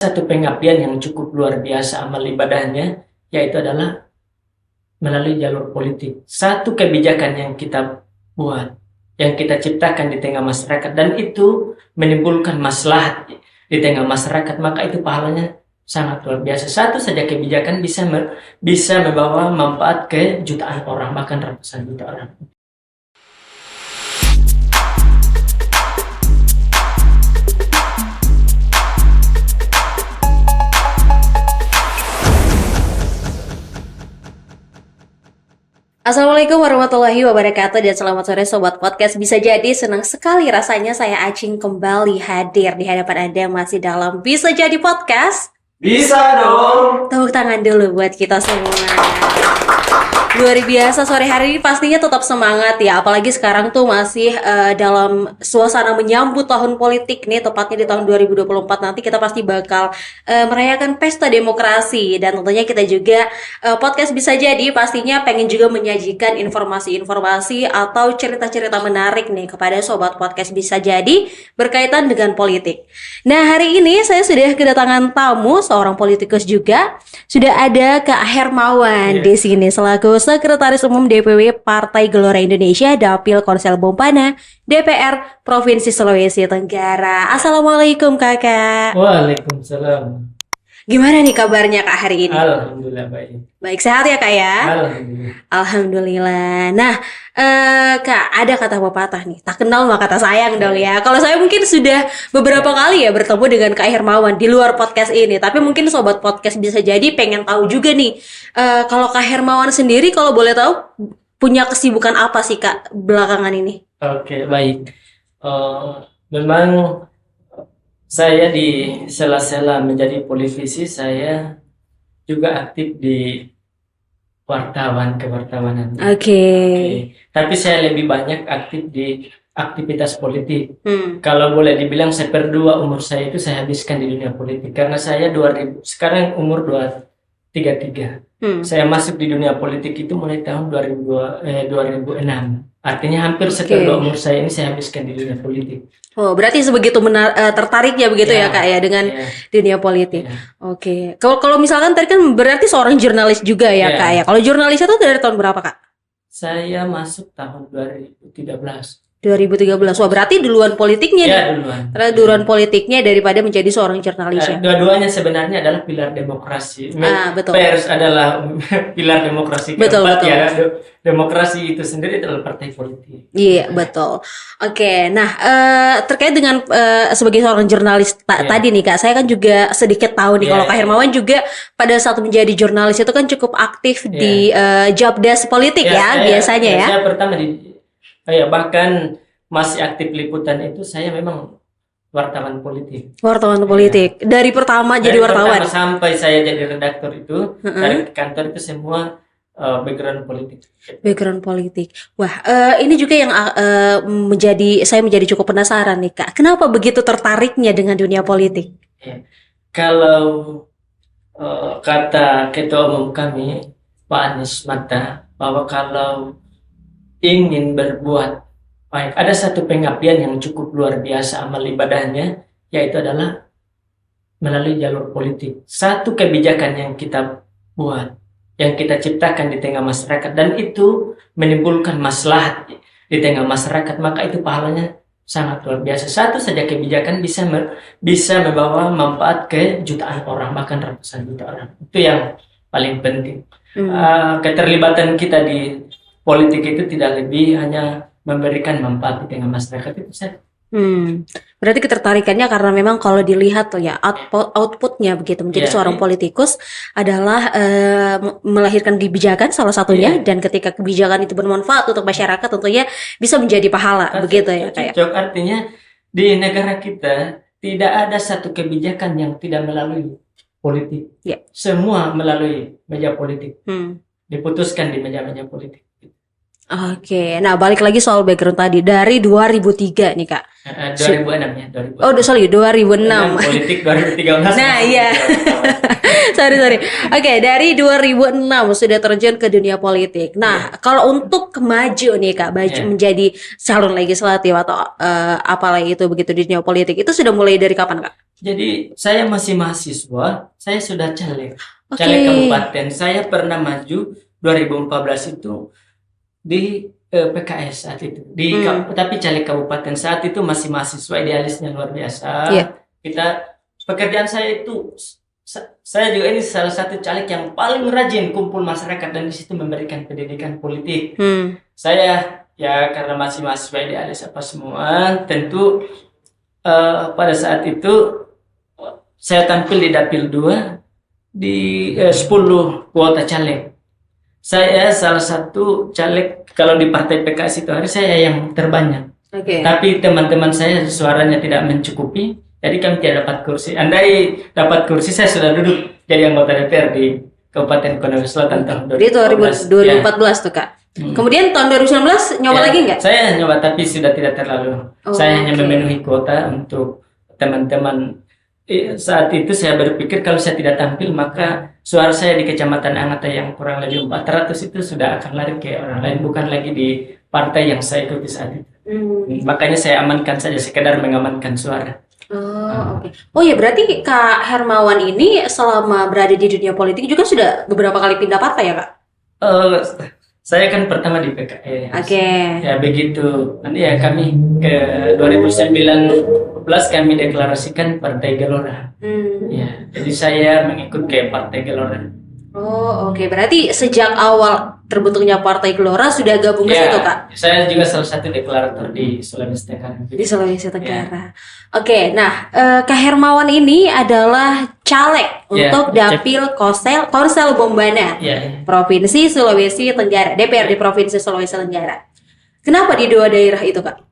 Satu pengabdian yang cukup luar biasa amal ibadahnya, yaitu adalah melalui jalur politik. Satu kebijakan yang kita buat, yang kita ciptakan di tengah masyarakat, dan itu menimbulkan maslahat di tengah masyarakat, maka itu pahalanya sangat luar biasa. Satu saja kebijakan bisa membawa manfaat ke jutaan orang, bahkan ratusan juta orang. Assalamualaikum warahmatullahi wabarakatuh dan selamat sore Sobat Podcast. Bisa jadi senang sekali rasanya saya Acing kembali hadir di hadapan Anda masih dalam Bisa Jadi Podcast. Bisa dong. Tepuk tangan dulu buat kita semua. Luar biasa, sore hari ini pastinya tetap semangat ya. Apalagi sekarang tuh masih dalam suasana menyambut tahun politik nih. Tepatnya di tahun 2024 nanti kita pasti bakal merayakan pesta demokrasi. Dan tentunya kita juga podcast Bisa Jadi pastinya pengen juga menyajikan informasi-informasi atau cerita-cerita menarik nih kepada Sobat Podcast Bisa Jadi berkaitan dengan politik. Nah, hari ini saya sudah kedatangan tamu, seorang politikus juga. Sudah ada Kak Hermawan di sini selaku Sekretaris Umum DPW Partai Gelora Indonesia Dapil Korsel Bompana DPR Provinsi Sulawesi Tenggara. Assalamualaikum Kakak. Waalaikumsalam. Gimana nih kabarnya Kak hari ini? Alhamdulillah baik. Baik, sehat ya Kak ya? Alhamdulillah. Alhamdulillah. Nah, Kak, ada kata pepatah nih, tak kenal maka kata sayang dong ya. Kalau saya mungkin sudah beberapa kali ya bertemu dengan Kak Hermawan di luar podcast ini, tapi mungkin Sobat Podcast Bisa Jadi pengen tahu juga nih, kalau Kak Hermawan sendiri kalau boleh tahu punya kesibukan apa sih Kak belakangan ini? Oke, baik. Memang saya di sela-sela menjadi politisi, saya juga aktif di kewartawanan. Oke. Tapi saya lebih banyak aktif di aktivitas politik. Kalau boleh dibilang seperdua umur saya itu saya habiskan di dunia politik. Karena saya sekarang umur 33. Saya masuk di dunia politik itu mulai tahun 2006. Artinya hampir setengah umur saya ini saya habiskan di dunia politik. Oh, berarti sebegitu tertariknya begitu ya Kak ya dengan dunia politik. Oke. Kalau misalkan tadi kan berarti seorang jurnalis juga ya Kak ya. Kalau jurnalis itu dari tahun berapa Kak? Saya masuk tahun 2013. 2013. Wah, berarti duluan politiknya nih. Duluan. Duluan politiknya daripada menjadi seorang jurnalis ya. Dua-duanya sebenarnya adalah pilar demokrasi. Betul. Pers adalah pilar demokrasi. Betul. Ya, demokrasi itu sendiri adalah partai politik. Iya, betul. Oke, nah terkait dengan sebagai seorang jurnalis tadi nih Kak, saya kan juga sedikit tahu nih kalau Kak Hermawan juga pada saat menjadi jurnalis itu kan cukup aktif di jobdesk politik biasanya ya. Saya pertama bahkan masih aktif liputan itu saya memang wartawan politik. Wartawan politik. Dari pertama jadi wartawan. Pertama sampai saya jadi redaktor itu dari kantor itu semua background politik. Background politik. Wah, ini juga yang saya menjadi cukup penasaran nih Kak. Kenapa begitu tertariknya dengan dunia politik? Kalau kata Ketua Umum kami Pak Anies Mata bahwa kalau ingin berbuat baik, ada satu pengabdian yang cukup luar biasa amal ibadahnya, yaitu adalah melalui jalur politik. Satu kebijakan yang kita buat, yang kita ciptakan di tengah masyarakat, dan itu menimbulkan maslahat di tengah masyarakat, maka itu pahalanya sangat luar biasa. Satu saja kebijakan bisa membawa manfaat ke jutaan orang, bahkan ratusan juta orang. Itu yang paling penting. Keterlibatan kita di politik itu tidak lebih hanya memberikan manfaat di tengah masyarakat itu saja. Berarti ketertarikannya karena memang kalau dilihat tuh ya outputnya begitu menjadi seorang politikus adalah melahirkan kebijakan salah satunya, dan ketika kebijakan itu bermanfaat untuk masyarakat tentunya bisa menjadi pahala begitu ya kayak. Artinya di negara kita tidak ada satu kebijakan yang tidak melalui politik. Semua melalui meja politik. Diputuskan di meja-meja politik. Oke, nah balik lagi soal background tadi dari 2003 nih Kak. 2006 ya, 2006. Oh, sorry, 2006. Politik 2013. Nah, iya. Sorry. Oke, dari 2006 sudah terjun ke dunia politik. Nah, kalau untuk maju nih Kak, menjadi calon legislatif atau apalah itu begitu di dunia politik, itu sudah mulai dari kapan Kak? Jadi saya masih mahasiswa, saya sudah caleg Oke. kabupaten. Saya pernah maju 2014 itu di PKS saat itu. Tapi caleg kabupaten saat itu masih mahasiswa, idealisnya luar biasa. Iya. Pekerjaan saya itu saya juga ini salah satu caleg yang paling rajin kumpul masyarakat dan di situ memberikan pendidikan politik. Saya ya karena masih mahasiswa idealis apa semua, tentu pada saat itu saya tampil di Dapil 2 di 10 kuota caleg. Saya salah satu caleg kalau di partai PKS itu hari saya yang terbanyak. Tapi teman-teman saya suaranya tidak mencukupi, jadi kami tidak dapat kursi. Andai dapat kursi saya sudah duduk jadi anggota DPR di Kabupaten Konawe Selatan tahun 2014 tuh Kak. Kemudian tahun 2019 nyoba lagi nggak? Saya nyoba tapi sudah tidak terlalu. Saya hanya memenuhi kuota untuk teman-teman. Saat itu saya berpikir kalau saya tidak tampil maka suara saya di Kecamatan Angata yang kurang lebih 400 itu sudah akan lari ke orang lain, bukan lagi di partai yang saya ikuti saat itu. Makanya saya amankan saja, sekedar mengamankan suara. Oke. Oh ya, berarti Kak Hermawan ini selama berada di dunia politik juga sudah beberapa kali pindah partai ya Kak? Saya kan pertama di PKS. Ya begitu. Nanti ya kami ke 2019 kami deklarasikan Partai Gelora. Ya, jadi saya mengikut ke Partai Gelora. Oke. Berarti sejak awal terbentuknya Partai Gelora sudah gabung ke situ Kak? Saya juga salah satu deklarator di Sulawesi Tenggara. Di Sulawesi Tenggara. Oke, nah Kak Hermawan ini adalah caleg untuk Dapil Korsel Bombana, Provinsi Sulawesi Tenggara, DPRD Provinsi Sulawesi Tenggara. Kenapa di dua daerah itu Kak?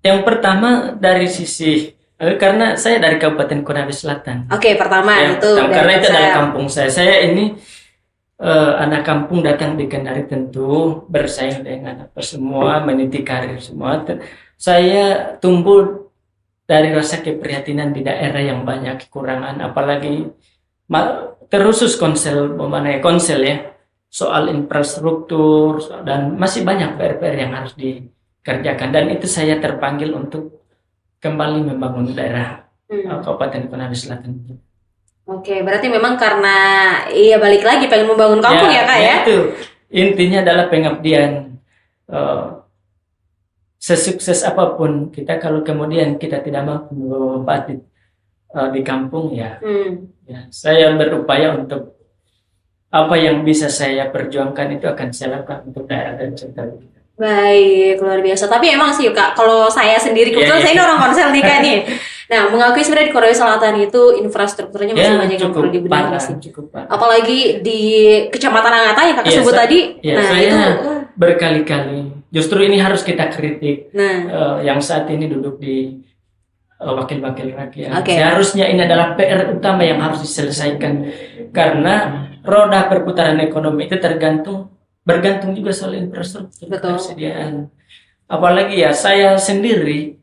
Yang pertama dari sisi karena saya dari Kabupaten Konawe Selatan. Pertama itu karena itu dari kampung saya. Saya ini anak kampung datang di Kendari tentu bersaing dengan apa semua, meniti karir semua. Saya tumbuh dari rasa keprihatinan di daerah yang banyak kekurangan, apalagi terusus konsel ya, soal infrastruktur dan masih banyak PR yang harus dikerjakan, dan itu saya terpanggil untuk kembali membangun daerah Kabupaten Konawe Selatan. Oke, berarti memang karena balik lagi pengen membangun kampung ya Kak ya? Itu intinya adalah pengabdian. Sesukses apapun kita kalau kemudian kita tidak mampu membawa di kampung ya, saya berupaya untuk apa yang bisa saya perjuangkan itu akan saya lakukan untuk daerah dan sekitar kita. Baik, luar biasa. Tapi emang sih Kak, kalau saya sendiri kebetulan saya ini orang Korsel nih Kak nih. Nah, mengakui sebenarnya di Konawe Selatan itu infrastrukturnya masih banyak yang perlu dibenahi sih. Apalagi di Kecamatan Angata yang Kakak sebut tadi. Saya itu berkali-kali. Justru ini harus kita kritik. Yang saat ini duduk di wakil-wakil rakyat. Seharusnya ini adalah PR utama yang harus diselesaikan, karena roda perputaran ekonomi itu bergantung juga soal infrastruktur, ketersediaan. Apalagi ya saya sendiri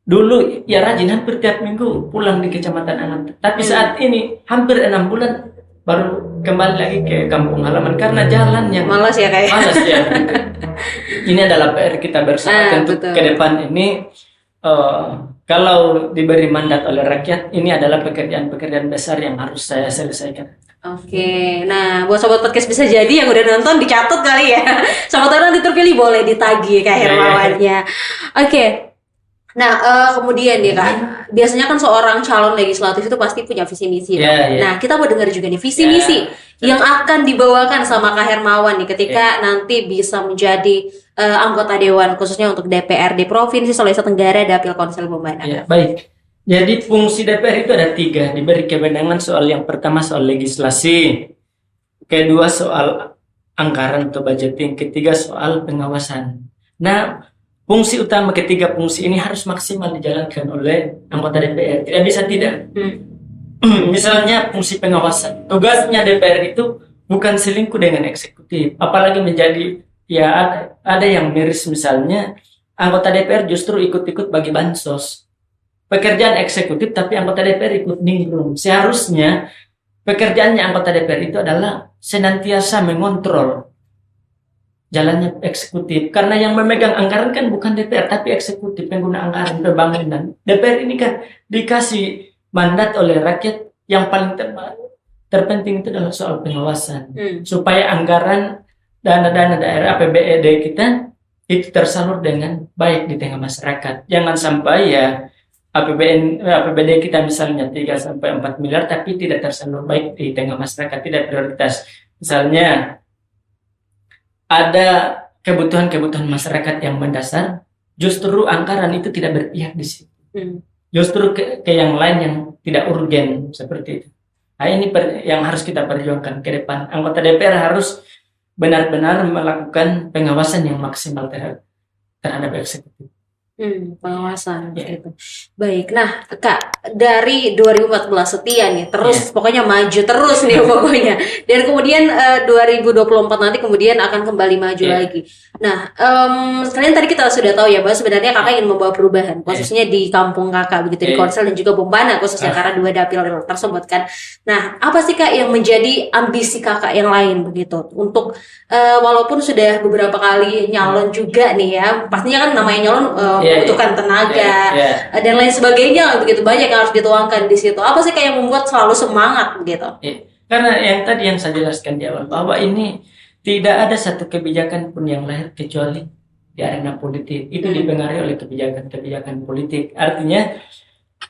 dulu ya rajin hampir tiap minggu pulang di Kecamatan Angata. Tapi saat ini hampir 6 bulan baru kembali lagi ke kampung halaman karena jalan yang malas ya kayak. Malas ya. Ini adalah PR kita bersama tentu ke depan ini. Kalau diberi mandat oleh rakyat, ini adalah pekerjaan-pekerjaan besar yang harus saya selesaikan. Oke, nah buat sobat podcast bisa jadi yang udah nonton dicatat kali ya. Sobat orang nanti terpilih boleh ditagih Kak Hermawannya. Oke. Nah, kemudian nih Kak, biasanya kan seorang calon legislatif itu pasti punya visi misi. Nah, kita mau dengar juga nih visi misi yang akan dibawakan sama Kak Hermawan nih ketika nanti bisa menjadi anggota dewan khususnya untuk DPRD Provinsi Sulawesi Tenggara Dapil Korsel Bombana. Baik. Jadi fungsi DPR itu ada 3, diberi kewenangan soal yang pertama soal legislasi, kedua soal anggaran atau budgeting, ketiga soal pengawasan. Nah, fungsi utama ketiga fungsi ini harus maksimal dijalankan oleh anggota DPR. Tidak bisa tidak. Misalnya fungsi pengawasan. Tugasnya DPR itu bukan selingkuh dengan eksekutif, apalagi menjadi ya ada yang miris, misalnya anggota DPR justru ikut-ikut bagi bansos. Pekerjaan eksekutif tapi anggota DPR ikut nimbrung. Seharusnya pekerjaannya anggota DPR itu adalah senantiasa mengontrol jalannya eksekutif. Karena yang memegang anggaran kan bukan DPR tapi eksekutif, pengguna anggaran pembangunan. DPR ini kan dikasih mandat oleh rakyat, yang paling terpenting itu adalah soal pengawasan. Supaya anggaran dana-dana daerah APBD kita itu tersalur dengan baik di tengah masyarakat. Jangan sampai ya APBD kita misalnya 3 sampai 4 miliar tapi tidak tersalur baik di tengah masyarakat, tidak prioritas. Misalnya ada kebutuhan-kebutuhan masyarakat yang mendasar, justru anggaran itu tidak berpihak di situ. Justru ke yang lain yang tidak urgen seperti itu. Nah, ini yang harus kita perjuangkan ke depan. Anggota DPR harus benar-benar melakukan pengawasan yang maksimal terhadap eksekutif. Pengawasan gitu. Baik, nah Kak, dari 2014 setia nih, terus pokoknya maju terus nih pokoknya. Dan kemudian 2024 nanti kemudian akan kembali maju lagi. Nah, kalian tadi kita sudah tahu ya bahwa sebenarnya Kakak ingin membawa perubahan, khususnya di kampung Kakak begitu, di Korsel dan juga Bombana khususnya karena 2 dapil tersebut kan. Nah, apa sih Kak yang menjadi ambisi Kakak yang lain begitu? Untuk walaupun sudah beberapa kali nyalon juga nih ya, pastinya kan namanya nyalon membutuhkan tenaga dan lain sebagainya, begitu banyak yang harus dituangkan di situ. Apa sih kayak yang membuat selalu semangat begitu? Karena yang tadi yang saya jelaskan di awal bahwa ini tidak ada satu kebijakan pun yang lahir kecuali di arena politik. Itu dipengaruhi oleh kebijakan politik. Artinya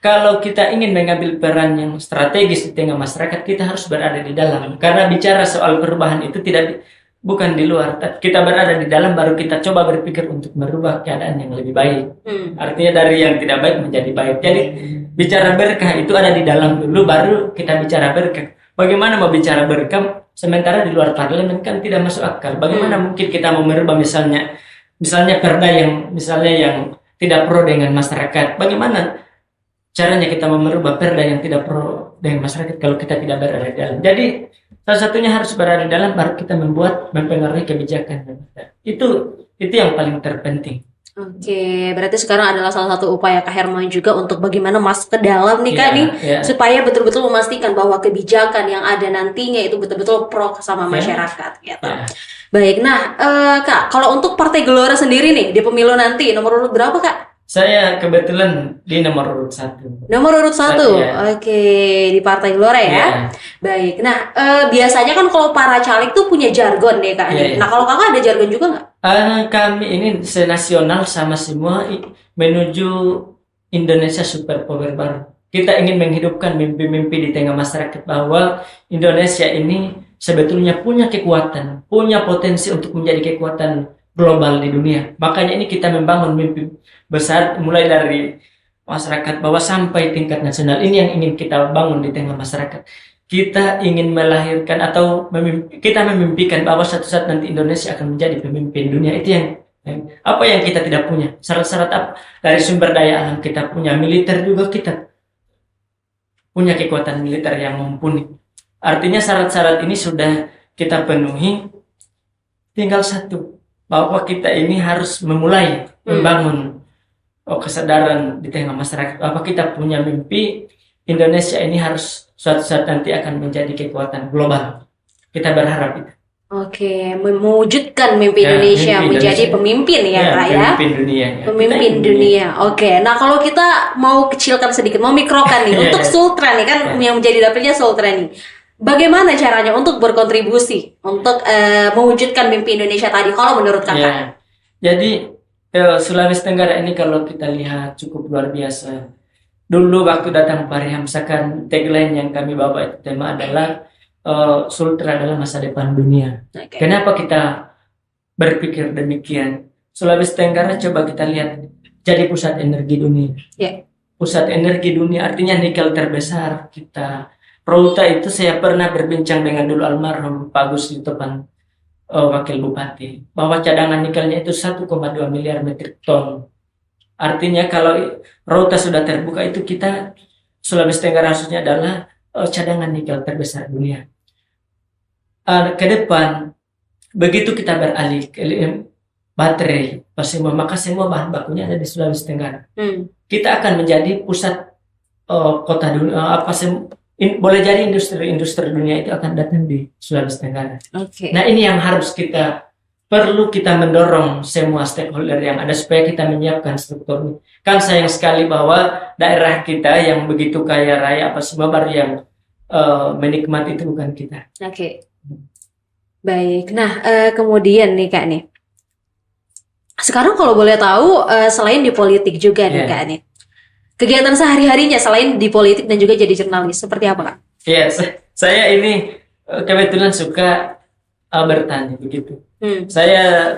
kalau kita ingin mengambil peran yang strategis di tengah masyarakat, kita harus berada di dalam. Karena bicara soal perubahan itu bukan di luar, kita berada di dalam baru kita coba berpikir untuk merubah keadaan yang lebih baik. Artinya dari yang tidak baik menjadi baik. Jadi bicara berkah itu ada di dalam dulu, baru kita bicara berkah. Bagaimana mau bicara berkah sementara di luar parlemen kan tidak masuk akal. Bagaimana mungkin kita mau merubah misalnya perda yang tidak pro dengan masyarakat. Bagaimana caranya kita mau merubah perda yang tidak pro dengan masyarakat kalau kita tidak berada di dalam. Jadi salah satunya harus berada di dalam baru kita mempengaruhi kebijakan. Itu yang paling terpenting. Oke, berarti sekarang adalah salah satu upaya Kak Herman juga untuk bagaimana masuk ke dalam nih Kak supaya betul-betul memastikan bahwa kebijakan yang ada nantinya itu betul-betul pro sama masyarakat gitu. Baik, nah Kak, kalau untuk Partai Gelora sendiri nih di pemilu nanti nomor urut berapa Kak? Saya kebetulan di nomor urut 1. Nomor urut 1, oke, di Partai Gelora ya. Baik, nah biasanya kan kalau para caleg tuh punya jargon deh Kak. Nah kalau Kakak ada jargon juga nggak? Kami ini senasional sama semua menuju Indonesia super power baru. Kita ingin menghidupkan mimpi-mimpi di tengah masyarakat bahwa Indonesia ini sebetulnya punya kekuatan, punya potensi untuk menjadi kekuatan global di dunia. Makanya ini kita membangun mimpi besar mulai dari masyarakat bawah sampai tingkat nasional. Ini yang ingin kita bangun di tengah masyarakat. Kita ingin melahirkan atau kita memimpikan bahwa suatu saat nanti Indonesia akan menjadi pemimpin dunia. Itu yang apa yang kita tidak punya. Syarat-syarat apa? Dari sumber daya alam kita punya, militer juga kita punya kekuatan militer yang mumpuni. Artinya syarat-syarat ini sudah kita penuhi. Tinggal satu, bahwa kita ini harus memulai membangun kesadaran di tengah masyarakat. Apa kita punya mimpi Indonesia ini harus suatu saat nanti akan menjadi kekuatan global. Kita berharap itu. Oke, mewujudkan mimpi Indonesia menjadi pemimpin ya Kak ya. Pemimpin dunia. Pemimpin dunia. Oke, nah kalau kita mau kecilkan sedikit, mau mikrokan nih untuk Sultra nih kan yang menjadi dapilnya Sultra nih. Bagaimana caranya untuk berkontribusi untuk mewujudkan mimpi Indonesia tadi kalau menurut Kakak? Jadi Sulawesi Tenggara ini kalau kita lihat cukup luar biasa. Dulu waktu datang Fahri Hamzah kan tagline yang kami bawa itu tema adalah Sultra adalah masa depan dunia. Kenapa kita berpikir demikian? Sulawesi Tenggara coba kita lihat jadi pusat energi dunia. Pusat energi dunia artinya nikel terbesar kita. Prouta itu saya pernah berbincang dengan dulu almarhum Pak Gus Yutopan, wakil bupati, bahwa cadangan nikelnya itu 1,2 miliar metrik ton. Artinya kalau Prouta sudah terbuka itu kita Sulawesi Tenggara khususnya adalah cadangan nikel terbesar dunia. Ke depan begitu kita beralih ke baterai, semua, maka semua bahan bakunya ada di Sulawesi Tenggara. Kita akan menjadi pusat kota dunia, boleh jadi industri dunia itu akan datang di Sulawesi Tenggara. Nah, ini yang harus perlu kita mendorong semua stakeholder yang ada supaya kita menyiapkan struktur. Kan sayang sekali bahwa daerah kita yang begitu kaya raya semua baru yang menikmati itu bukan kita. Baik. Nah, kemudian nih Kak nih. Sekarang kalau boleh tahu, selain di politik juga nih Kak nih, kegiatan sehari-harinya selain di politik dan juga jadi jurnalis, seperti apa Kak? Saya ini kebetulan suka bertani begitu. Saya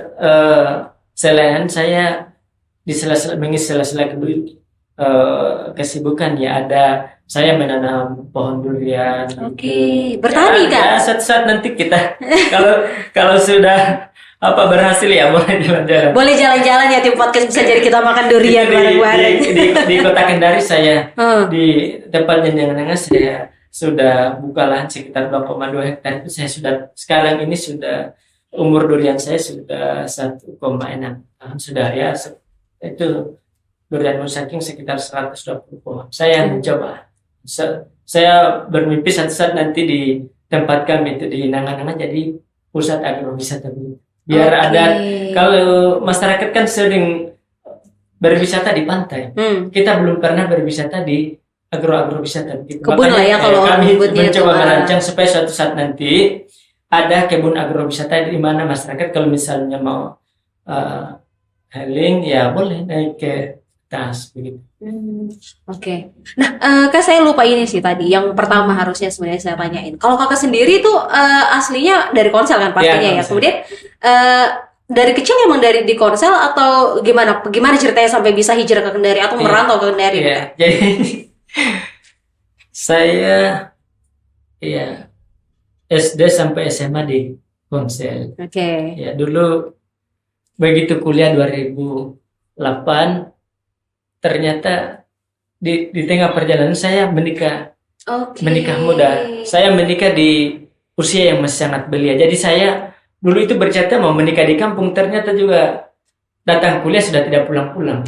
selain saya di mengisi sela-sela kesibukan ada saya menanam pohon durian. Bertani Kak? Saat nanti kita kalau sudah berhasil ya boleh jalan-jalan. Boleh jalan-jalan ya, tim podcast bisa jadi kita makan durian bareng-bareng. Di Kota Kendari saya di tempat Jenjangan saya sudah buka lahan sekitar 2,2 hektar. Itu saya sekarang ini sudah umur durian saya sudah 1,6 tahun sudah ya. Itu durian Musaking sekitar 120 pohon. Saya mencoba. Saya bermimpi satu saat nanti di tempat kami itu di Nangan-Nangan jadi pusat agrowisata. Biar ada, kalau masyarakat kan sering berwisata di pantai. Kita belum pernah berwisata di agrowisata. Kebun lah ya kalau kami mencoba merancang supaya suatu saat nanti ada kebun agrowisata di mana masyarakat kalau misalnya mau healing ya boleh naik ke atas begitu. Nah, Kak saya lupa ini sih tadi yang pertama harusnya sebenarnya saya tanyain. Kalau Kakak sendiri tuh aslinya dari Konsel kan pastinya ya. Kemudian dari kecil emang di Konsel atau gimana? Gimana ceritanya sampai bisa hijrah ke Kendari atau merantau ke Kendari? Jadi saya SD sampai SMA di Konsel. Ya dulu begitu kuliah 2008 ternyata di tengah perjalanan saya menikah muda. Saya menikah di usia yang masih sangat belia. Jadi saya dulu itu bercerita mau menikah di kampung, ternyata juga datang kuliah sudah tidak pulang-pulang.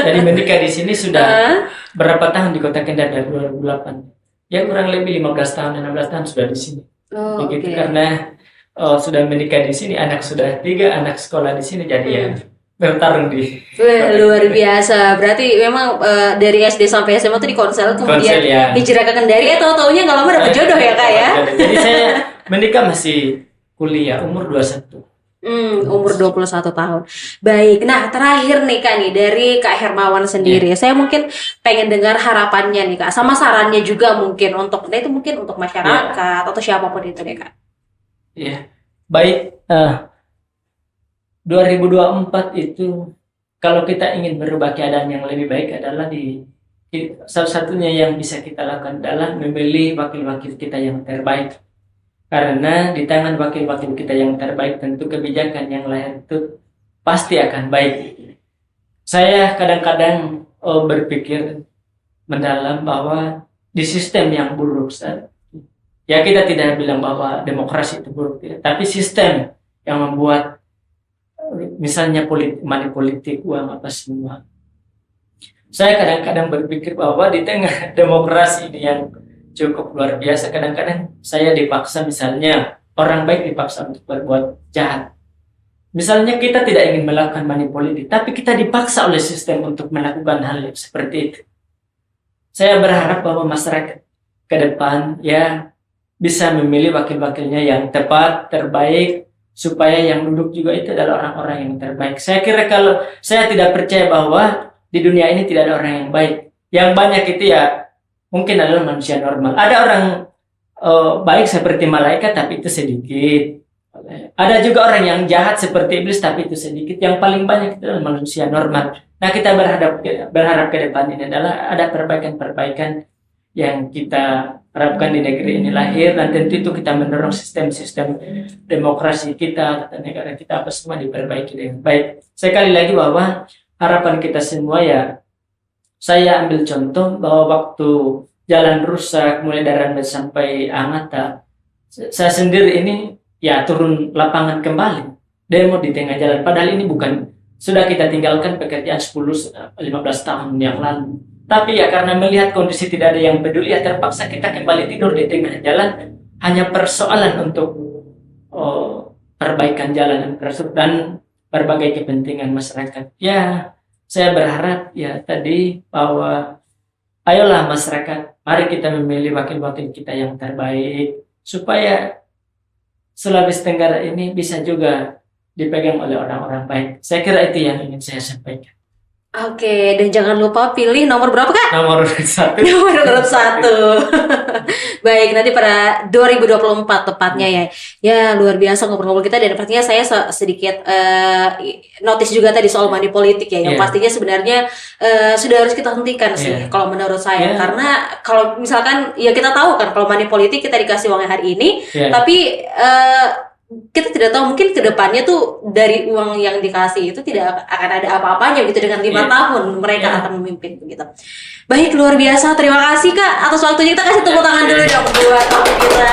Jadi menikah di sini sudah berapa tahun di Kota Kendari 2008. Ya kurang lebih 15 tahun 16 tahun sudah di sini. Begitu karena sudah menikah di sini, anak sudah 3, anak sekolah di sini, jadi ya bertarung di. Luar biasa. Berarti memang dari SD sampai SMA tuh di Konsel, kemudian hijrah ke Kendari. Tahu-taunya nggak lama dapet jodoh ya Kak ya. Jadi saya menikah masih kuliah umur 21. Umur 21 tahun. Baik. Nah, terakhir nih Kak nih dari Kak Hermawan sendiri. Saya mungkin pengen dengar harapannya nih Kak, sama sarannya juga mungkin untuk masyarakat atau siapapun itu deh Kak. Baik. 2024 itu kalau kita ingin berubah keadaan yang lebih baik adalah salah satunya yang bisa kita lakukan adalah memilih wakil-wakil kita yang terbaik. Karena di tangan wakil-wakil kita yang terbaik tentu kebijakan yang lain itu pasti akan baik. Saya kadang-kadang berpikir mendalam bahwa di sistem yang buruk, ya kita tidak bilang bahwa demokrasi itu buruk, tapi sistem yang membuat misalnya money politik, uang apa semua. Saya kadang-kadang berpikir bahwa di tengah demokrasi ini yang cukup luar biasa, kadang-kadang saya dipaksa, misalnya orang baik dipaksa untuk berbuat jahat. Misalnya kita tidak ingin melakukan money politik, tapi kita dipaksa oleh sistem untuk melakukan hal yang seperti itu. Saya berharap bahwa masyarakat ke depan bisa memilih wakil-wakilnya yang tepat, terbaik, supaya yang duduk juga itu adalah orang-orang yang terbaik. Saya kira kalau saya tidak percaya bahwa di dunia ini tidak ada orang yang baik. Yang banyak itu mungkin adalah manusia normal. Ada orang baik seperti malaikat tapi itu sedikit. Ada juga orang yang jahat seperti iblis tapi itu sedikit. Yang paling banyak itu adalah manusia normal. Nah, kita berharap ke depan ini adalah ada perbaikan-perbaikan yang kita harapkan di negeri ini lahir, dan tentu itu kita mendorong sistem-sistem demokrasi kita dan negara kita semua diperbaiki dengan baik. Sekali lagi bahwa harapan kita semua saya ambil contoh bahwa waktu jalan rusak mulai dari Randes sampai Angata, saya sendiri ini ya turun lapangan kembali, demo di tengah jalan. Padahal ini sudah kita tinggalkan pekerjaan 10-15 tahun yang lalu. Tapi ya karena melihat kondisi tidak ada yang peduli, ya terpaksa kita kembali tidur di tengah jalan. Hanya persoalan untuk perbaikan jalan dan berbagai kepentingan masyarakat. Ya, saya berharap ya tadi bahwa ayolah masyarakat, mari kita memilih wakil-wakil kita yang terbaik supaya Sulawesi Tenggara ini bisa juga dipegang oleh orang-orang baik. Saya kira itu yang ingin saya sampaikan. Oke, dan jangan lupa pilih nomor berapa Kak? Nomor 1. Nomor urut 1. Baik, nanti pada 2024 tepatnya ya. Ya, luar biasa ngobrol-ngobrol kita, dan pastinya saya sedikit notice juga tadi soal money politik ya, yang pastinya sebenarnya sudah harus kita hentikan sih kalau menurut saya. Karena kalau misalkan ya kita tahu kan kalau money politik kita dikasih uangnya hari ini, tapi kita tidak tahu mungkin kedepannya tuh dari uang yang dikasih itu tidak akan ada apa-apanya gitu dengan 5 tahun mereka akan memimpin begitu. Baik, luar biasa, terima kasih Kak atas waktunya. Kita kasih tepuk tangan dulu dong buat kita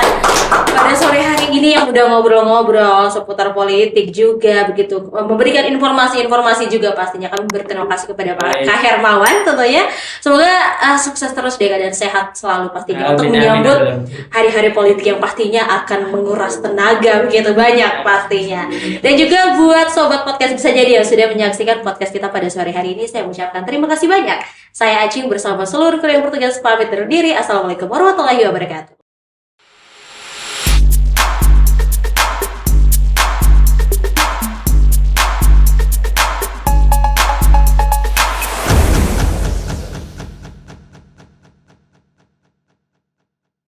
pada sore hari ini yang udah ngobrol-ngobrol seputar politik juga begitu, memberikan informasi-informasi juga. Pastinya kami berterima kasih kepada Pak Kak Hermawan tentunya. Semoga sukses terus deh dan sehat selalu pastinya untuk menyambut hari-hari politik yang pastinya akan menguras tenaga begitu banyak pastinya. Dan juga buat sobat podcast Bisa Jadi yang sudah menyaksikan podcast kita pada sore hari ini, saya mengucapkan terima kasih banyak. Saya Acing bersama seluruh kru yang bertugas pamit undur diri. Assalamualaikum warahmatullahi wabarakatuh.